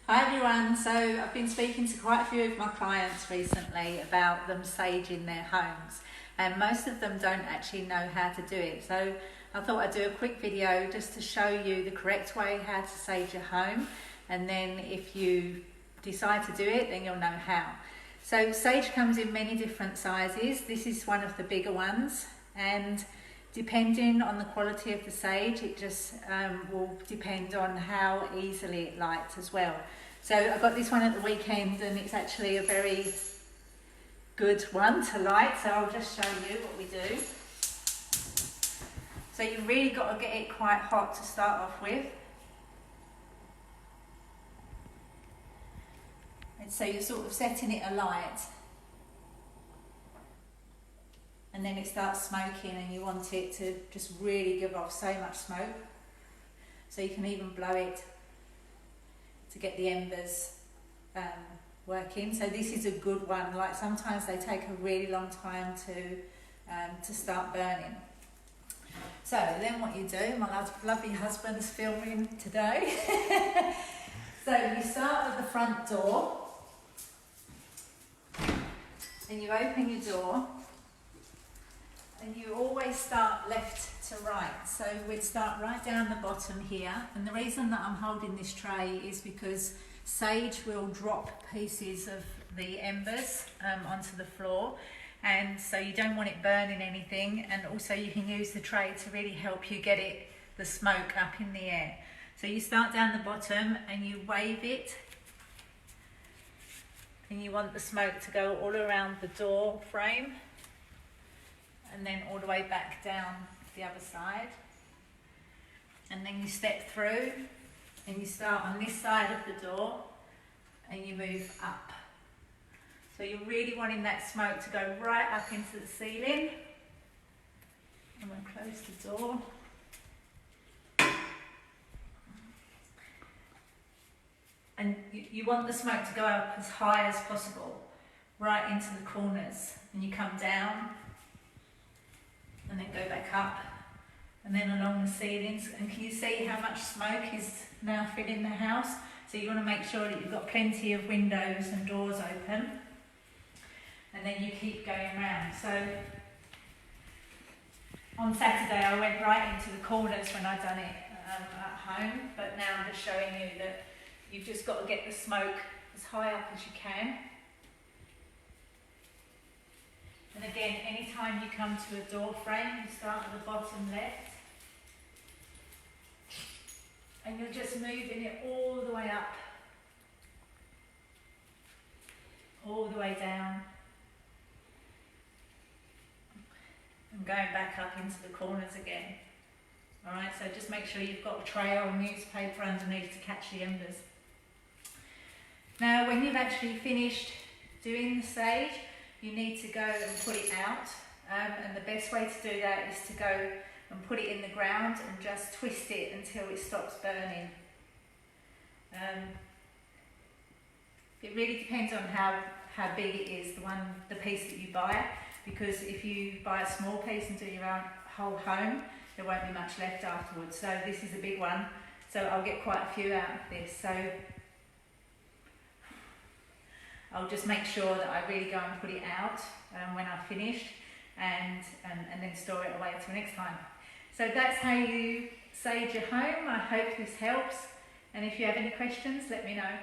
Hi everyone, so I've been speaking to quite a few of my clients recently about them saging their homes, and most of them don't actually know how to do it. So I thought I'd do a quick video just to show you the correct way how to sage your home, and then if you decide to do it, then you'll know how. So sage comes in many different sizes. This is one of the bigger ones, and depending on the quality of the sage, it just will depend on how easily it lights as well. So I got this one at the weekend, and it's actually a very good one to light, so I'll just show you what we do. So you've really got to get it quite hot to start off with. And so you're sort of setting it alight, and then it starts smoking, and you want it to just really give off so much smoke. So you can even blow it to get the embers working. So this is a good one. Like sometimes they take a really long time to start burning. So then what you do, my lovely husband's filming today. So you start at the front door, and you open your door, and you always start left to right. So we'd start right down the bottom here, and the reason that I'm holding this tray is because sage will drop pieces of the embers onto the floor, and so you don't want it burning anything, and also you can use the tray to really help you get the smoke up in the air. So you start down the bottom and you wave it, and you want the smoke to go all around the door frame and then all the way back down the other side. And then you step through and you start on this side of the door and you move up. So you're really wanting that smoke to go right up into the ceiling. I'm going to close the door. And you want the smoke to go up as high as possible, right into the corners. And you come down and then go back up and then along the ceilings. And can you see how much smoke is now filling the house? So you want to make sure that you've got plenty of windows and doors open, and then you keep going round. So on Saturday I went right into the corners when I'd done it at home, but now I'm just showing you that you've just got to get the smoke as high up as you can. And again, anytime you come to a door frame, you start at the bottom left, and you're just moving it all the way up, all the way down, and going back up into the corners again. Alright, so just make sure you've got a tray or a newspaper underneath to catch the embers. Now, when you've actually finished doing the sage, you need to go and put it out, and the best way to do that is to go and put it in the ground and just twist it until it stops burning. It really depends on how big it is, the piece that you buy, because if you buy a small piece and do your own whole home, there won't be much left afterwards. So this is a big one, so I'll get quite a few out of this. So I'll just make sure that I really go and put it out when I've finished, and then store it away till next time. So that's how you sage your home. I hope this helps, and if you have any questions, let me know.